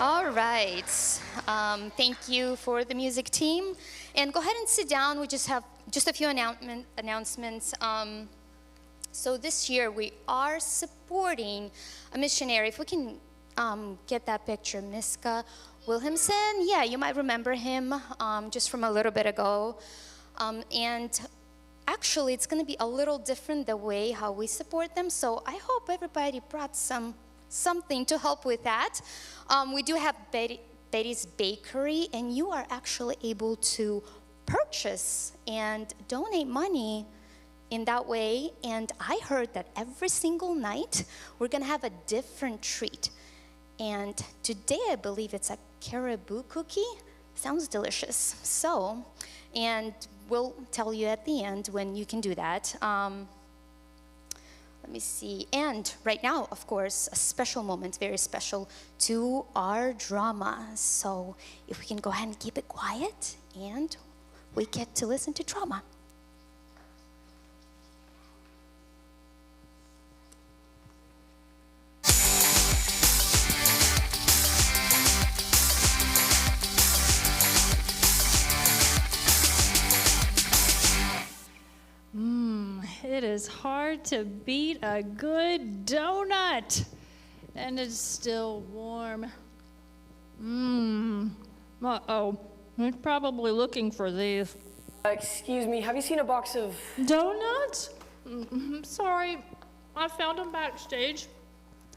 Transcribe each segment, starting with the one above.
All right. Thank you for the music team. And go ahead and sit down. We just have just a few announcements. So this year we are supporting a missionary. If we can get that picture, Miska Wilhelmsen. Yeah, you might remember him just from a little bit ago. And actually, it's going to be a little different the way how we support them. So I hope everybody brought something to help with that. We do have Betty's Bakery, and you are actually able to purchase and donate money in that way. And I heard that every single night we're going to have a different treat. And today I believe it's a caribou cookie. Sounds delicious. So, and we'll tell you at the end when you can do that. Let me see. And right now, of course, a special moment, very special to our drama. So if we can go ahead and keep it quiet, and we get to listen to drama. It is hard to beat a good donut. And it's still warm. Uh-oh. He's probably looking for these. Excuse me, have you seen a box of... Donuts? Sorry, I found them backstage.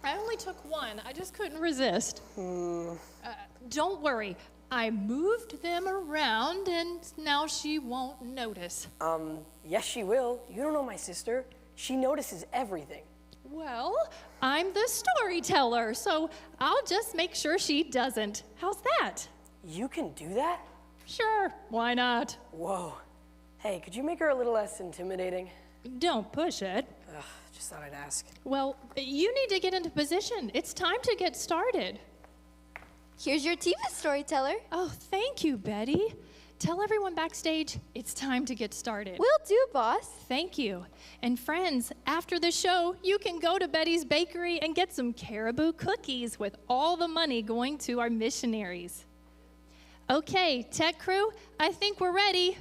I only took one. I just couldn't resist. Don't worry. I moved them around, and now she won't notice. Yes, she will. You don't know my sister. She notices everything. Well, I'm the storyteller, so I'll just make sure she doesn't. How's that? You can do that? Sure, why not? Whoa. Hey, could you make her a little less intimidating? Don't push it. Ugh, just thought I'd ask. Well, you need to get into position. It's time to get started. Here's your TV storyteller. Oh, thank you, Betty. Tell everyone backstage it's time to get started. Will do, boss. Thank you. And friends, after the show, you can go to Betty's Bakery and get some caribou cookies with all the money going to our missionaries. Okay, tech crew, I think we're ready.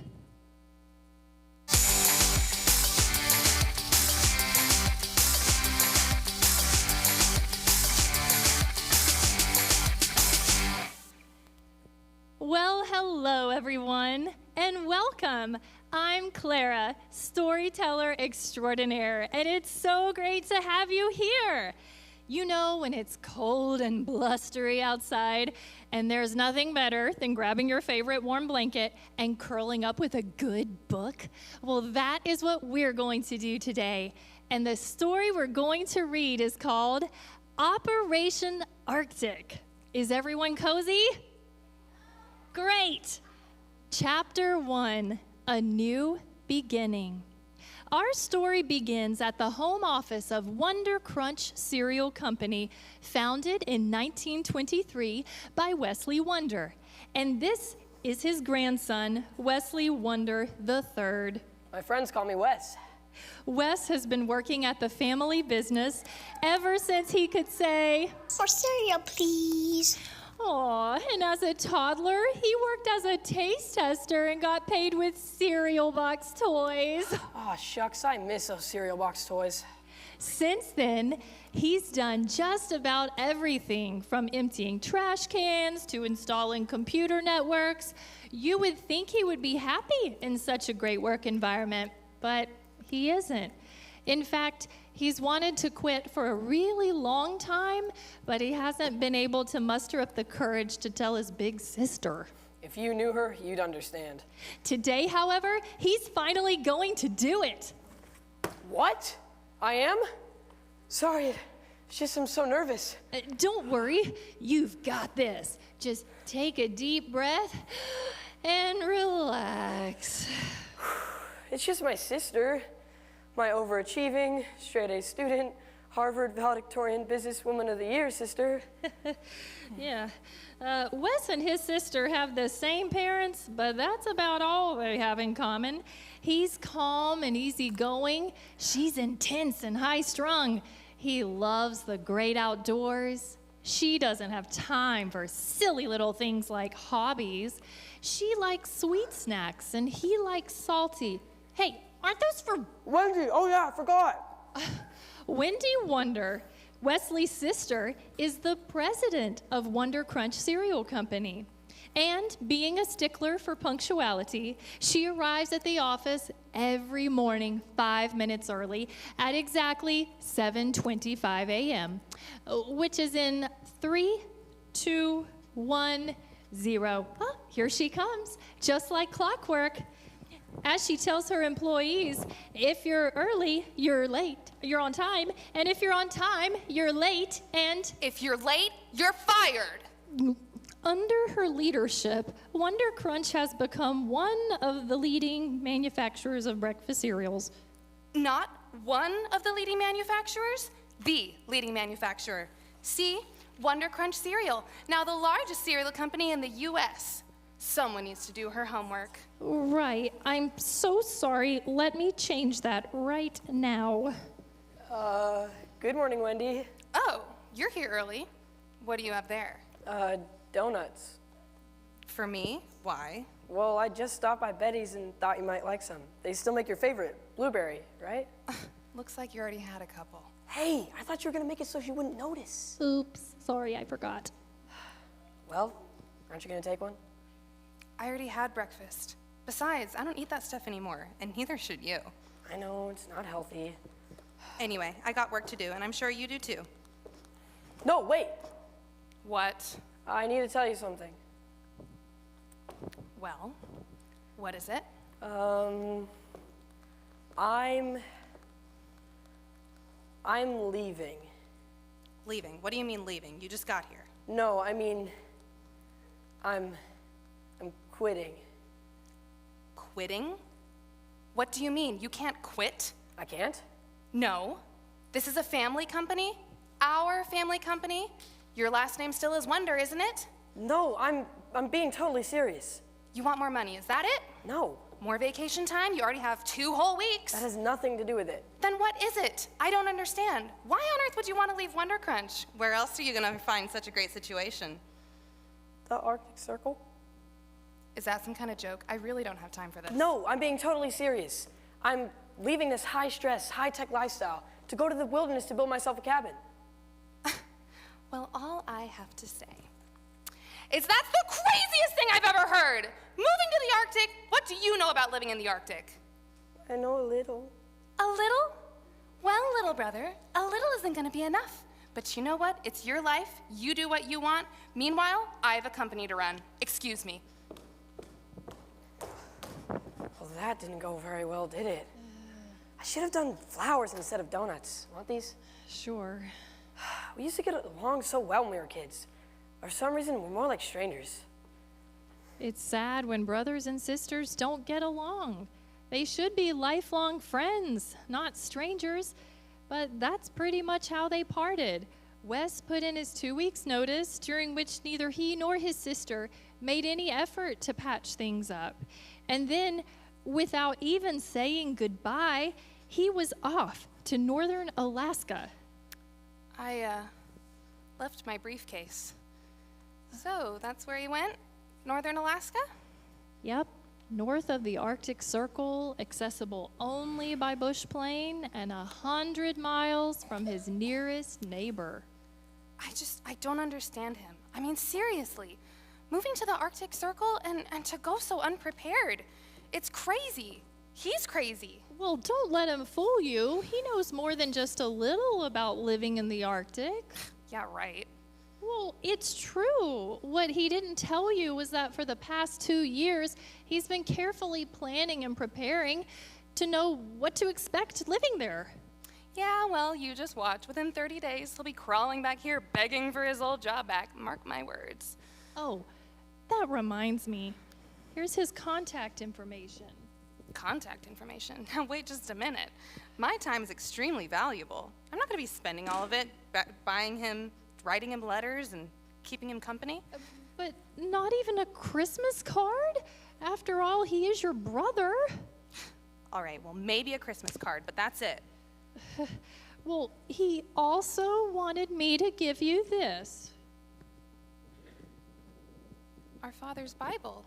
Well, hello, everyone, and welcome. I'm Clara, storyteller extraordinaire, and it's so great to have you here. You know, when it's cold and blustery outside, and there's nothing better than grabbing your favorite warm blanket and curling up with a good book? Well, that is what we're going to do today. And the story we're going to read is called Operation Arctic. Is everyone cozy? Great. Chapter 1, A New Beginning. Our story begins at the home office of Wonder Crunch Cereal Company, founded in 1923 by Wesley Wonder. And this is his grandson, Wesley Wonder III. My friends call me Wes. Wes has been working at the family business ever since he could say, "For cereal, please." Aw, and as a toddler, he worked as a taste tester and got paid with cereal box toys. Aw, shucks, I miss those cereal box toys. Since then, he's done just about everything from emptying trash cans to installing computer networks. You would think he would be happy in such a great work environment, but he isn't. In fact, he's wanted to quit for a really long time, but he hasn't been able to muster up the courage to tell his big sister. If you knew her, you'd understand. Today, however, he's finally going to do it. What? I am? Sorry, it's just I'm so nervous. Don't worry, you've got this. Just take a deep breath and relax. It's just my sister. My overachieving, straight-A student, Harvard valedictorian businesswoman of the year sister. Yeah. Wes and his sister have the same parents, but that's about all they have in common. He's calm and easygoing. She's intense and high-strung. He loves the great outdoors. She doesn't have time for silly little things like hobbies. She likes sweet snacks and he likes salty. Hey, aren't those for Wendy, oh yeah, I forgot. Wendy Wonder? Wesley's sister is the president of Wonder Crunch Cereal Company. And being a stickler for punctuality, she arrives at the office every morning 5 minutes early at exactly 7:25 a.m., which is in 3, 2, 1, 0. Ah, here she comes, just like clockwork. As she tells her employees, if you're early, you're late. You're on time. And if you're on time, you're late. And If you're late, you're fired. under her leadership, Wonder Crunch has become one of the leading manufacturers of breakfast cereals. Not one of the leading manufacturers, the leading manufacturer. See, Wonder Crunch cereal, now the largest cereal company in the U.S. Someone needs to do her homework. Right. I'm so sorry. Let me change that right now. Good morning, Wendy. Oh, you're here early. What do you have there? Donuts. For me? Why? Well, I just stopped by Betty's and thought you might like some. They still make your favorite, blueberry, right? Looks like you already had a couple. Hey, I thought you were gonna make it so she wouldn't notice. Oops. Sorry, I forgot. Well, aren't you gonna take one? I already had breakfast. Besides, I don't eat that stuff anymore, and neither should you. I know, it's not healthy. Anyway, I got work to do, and I'm sure you do too. No, wait! What? I need to tell you something. Well, what is it? I'm leaving. Leaving. What do you mean leaving? You just got here. No, I mean, I'm quitting. Quitting? What do you mean? You can't quit? I can't? No. This is a family company? Our family company? Your last name still is Wonder, isn't it? No, I'm being totally serious. You want more money, is that it? No, More vacation time? You already have 2 whole weeks. that has nothing to do with it. Then what is it? I don't understand. Why on earth would you want to leave Wonder Crunch? Where else are you going to find such a great situation? The Arctic Circle? Is that some kind of joke? I really don't have time for this. No, I'm being totally serious. I'm leaving this high-stress, high-tech lifestyle to go to the wilderness to build myself a cabin. Well, all I have to say is that's the craziest thing I've ever heard. Moving to the Arctic, what do you know about living in the Arctic? I know a little. A little? Well, little brother, a little isn't going to be enough. But you know what? It's your life. You do what you want. Meanwhile, I have a company to run. Excuse me. Well, that didn't go very well, did it? I should have done flowers instead of donuts. Want these? Sure. We used to get along so well when we were kids. For some reason, we're more like strangers. It's sad when brothers and sisters don't get along. They should be lifelong friends, not strangers. But that's pretty much how they parted. Wes put in his 2 weeks' notice, during which neither he nor his sister made any effort to patch things up. And then, without even saying goodbye, he was off to northern Alaska. I left my briefcase. So that's where you went? Northern Alaska? Yep, north of the Arctic Circle, accessible only by bush plane, and 100 miles from his nearest neighbor. I don't understand him. I mean, seriously, moving to the Arctic Circle and to go so unprepared. It's crazy. He's crazy. Well, don't let him fool you. He knows more than just a little about living in the Arctic. Yeah, right. Well, it's true. What he didn't tell you was that for the past 2 years, he's been carefully planning and preparing to know what to expect living there. Yeah, well, you just watch. Within 30 days, he'll be crawling back here begging for his old job back. Mark my words. Oh, that reminds me. Here's his contact information. Contact information? Now, wait just a minute. My time is extremely valuable. I'm not going to be spending all of it buying him, writing him letters, and keeping him company. But not even a Christmas card? After all, he is your brother. All right, well, maybe a Christmas card, but that's it. Well, he also wanted me to give you this. our father's Bible?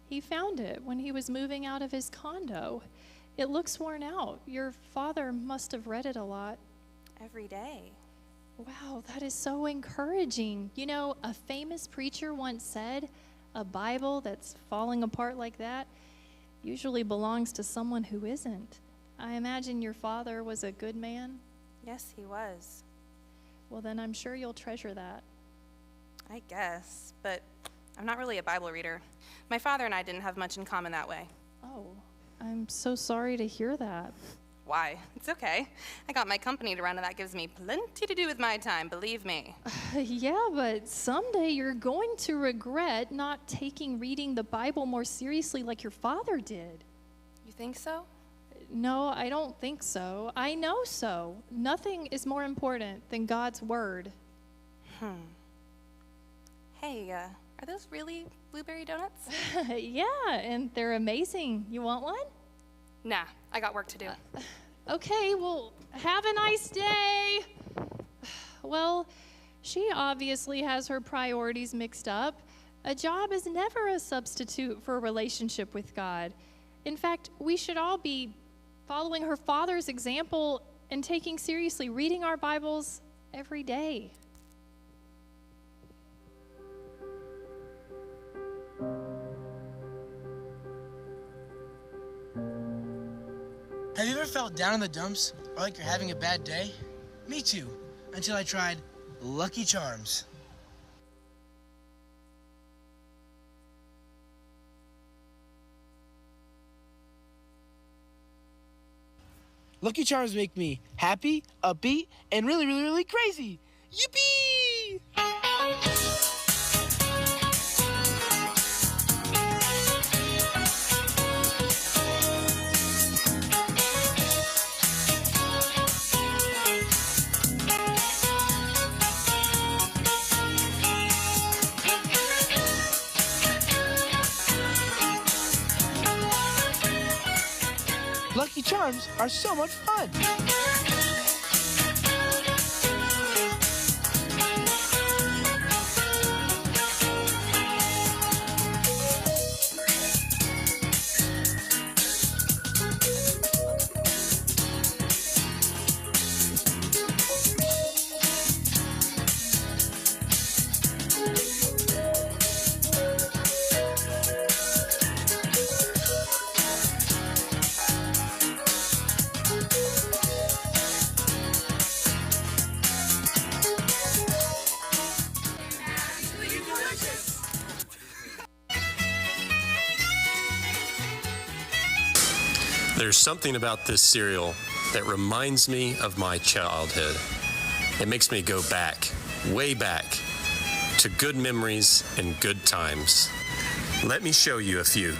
He found it when he was moving out of his condo. It looks worn out. Your father must have read it a lot. Every day. Wow, that is so encouraging. You know, a famous preacher once said, a Bible that's falling apart like that usually belongs to someone who isn't. I imagine your father was a good man. Yes, he was. Well, then I'm sure you'll treasure that. I guess, but I'm not really a Bible reader. My father and I didn't have much in common that way. Oh, I'm so sorry to hear that. Why? It's okay. I got my company to run, and that gives me plenty to do with my time, believe me. Yeah, but someday you're going to regret not taking reading the Bible more seriously like your father did. You think so? No, I don't think so. I know so. Nothing is more important than God's word. Hey, are those really blueberry donuts? Yeah, and they're amazing. You want one? Nah, I got work to do. Okay, well, have a nice day. Well, she obviously has her priorities mixed up. A job is never a substitute for a relationship with God. In fact, we should all be following her father's example and taking seriously reading our Bibles every day. Have you ever felt down in the dumps or like you're having a bad day? Me too, until I tried Lucky Charms. Lucky Charms make me happy, upbeat, and really, really, really crazy. Yippee! Lucky Charms are so much fun. There's something about this cereal that reminds me of my childhood. It makes me go back, way back, to good memories and good times. Let me show you a few.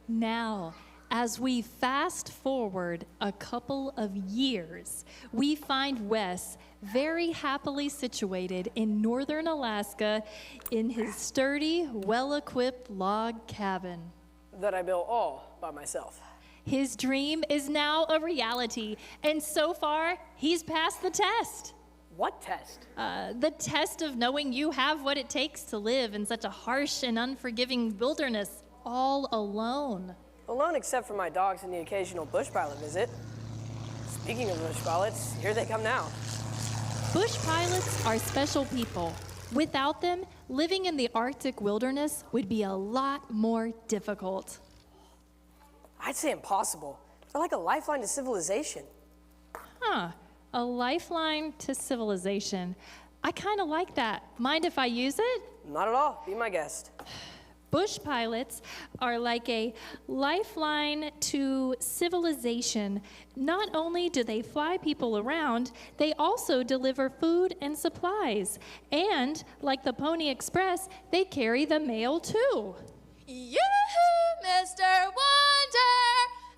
Now, as we fast forward a couple of years, we find Wes very happily situated in northern Alaska in his sturdy, well-equipped log cabin. That I built all by myself. His dream is now a reality, and so far, he's passed the test. What test? The test of knowing you have what it takes to live in such a harsh and unforgiving wilderness all alone. Alone except for my dogs and the occasional bush pilot visit. Speaking of bush pilots, here they come now. Bush pilots are special people. Without them, living in the Arctic wilderness would be a lot more difficult. I'd say impossible. They're like a lifeline to civilization. Huh, a lifeline to civilization. I kind of like that. Mind if I use it? Not at all. Be my guest. Bush pilots are like a lifeline to civilization. Not only do they fly people around, they also deliver food and supplies. And, like the Pony Express, they carry the mail too. Yoo-hoo, Mr. Wonder!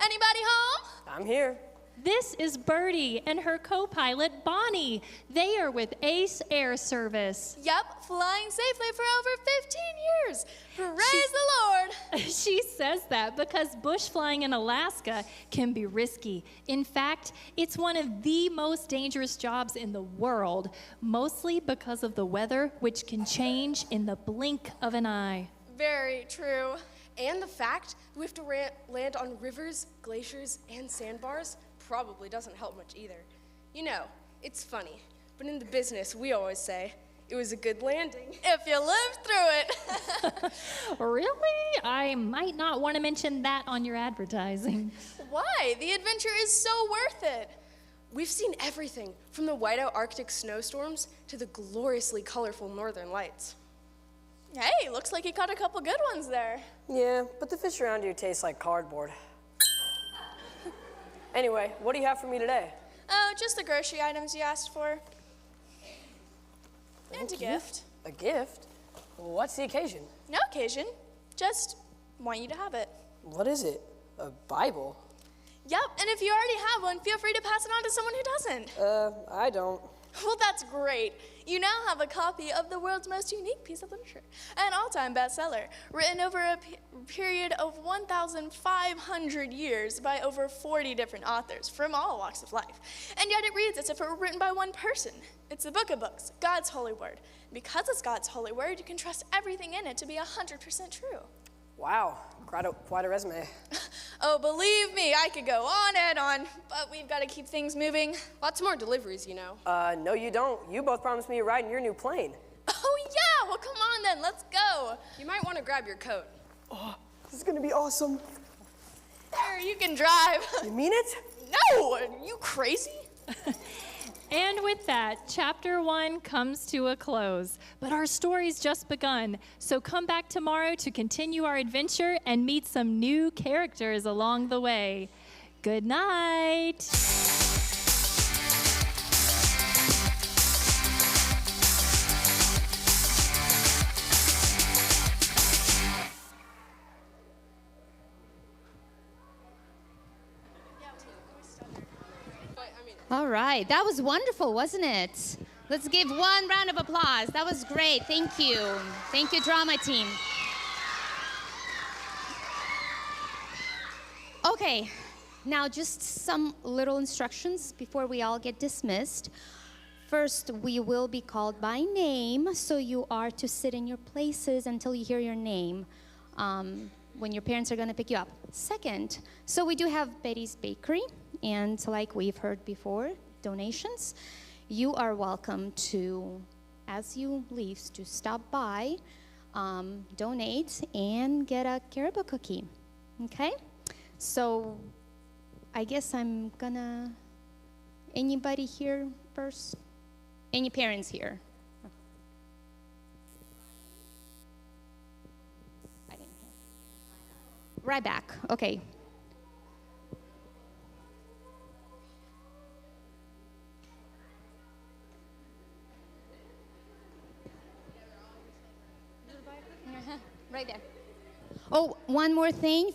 Anybody home? I'm here. This is Birdie and her co-pilot, Bonnie. They are with Ace Air Service. Yep, flying safely for over 15 years. Praise the Lord. She says that because bush flying in Alaska can be risky. In fact, it's one of the most dangerous jobs in the world, mostly because of the weather, which can change in the blink of an eye. Very true. And the fact that we have to land on rivers, glaciers, and sandbars probably doesn't help much either. You know, it's funny, but in the business, we always say, it was a good landing. If you lived through it. Really? I might not want to mention that on your advertising. Why? The adventure is so worth it. We've seen everything from the whiteout Arctic snowstorms to the gloriously colorful northern lights. Hey, looks like you caught a couple good ones there. Yeah, but the fish around here taste like cardboard. Anyway, what do you have for me today? Oh, just the grocery items you asked for. And a gift. A gift? What's the occasion? No occasion. Just want you to have it. What is it? A Bible? Yep, and if you already have one, feel free to pass it on to someone who doesn't. I don't. Well, that's great. You now have a copy of the world's most unique piece of literature, an all-time bestseller, written over a period of 1,500 years by over 40 different authors from all walks of life. And yet it reads as if it were written by one person. It's the book of books, God's holy word. Because it's God's holy word, you can trust everything in it to be 100% true. Wow, quite a resume. Oh, believe me, I could go on and on, but we've got to keep things moving. Lots more deliveries, you know. No you don't. You both promised me a ride in your new plane. Oh, yeah, well, come on then, let's go. You might want to grab your coat. Oh, this is gonna be awesome. There, you can drive. You mean it? No, are you crazy? And with that, chapter 1 comes to a close. But our story's just begun. So come back tomorrow to continue our adventure and meet some new characters along the way. Good night. All right, that was wonderful, wasn't it? Let's give one round of applause. That was great. Thank you. Thank you, drama team. Okay, now just some little instructions before we all get dismissed. First, we will be called by name, so you are to sit in your places until you hear your name when your parents are going to pick you up. Second, so we do have Betty's Bakery, and like we've heard before, donations. You are welcome to, as you leave, to stop by, donate, and get a caribou cookie, okay? So I guess I'm gonna, anybody here first? Any parents here? I didn't hear. Right back, okay. Right there. Oh, one more thing.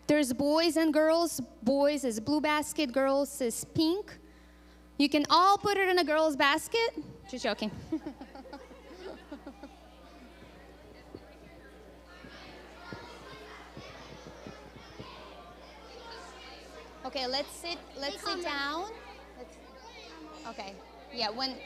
There's boys and girls. Boys is blue basket, girls is pink. You can all put it in a girl's basket. Just joking. Okay, let's sit down. Okay. Yeah, when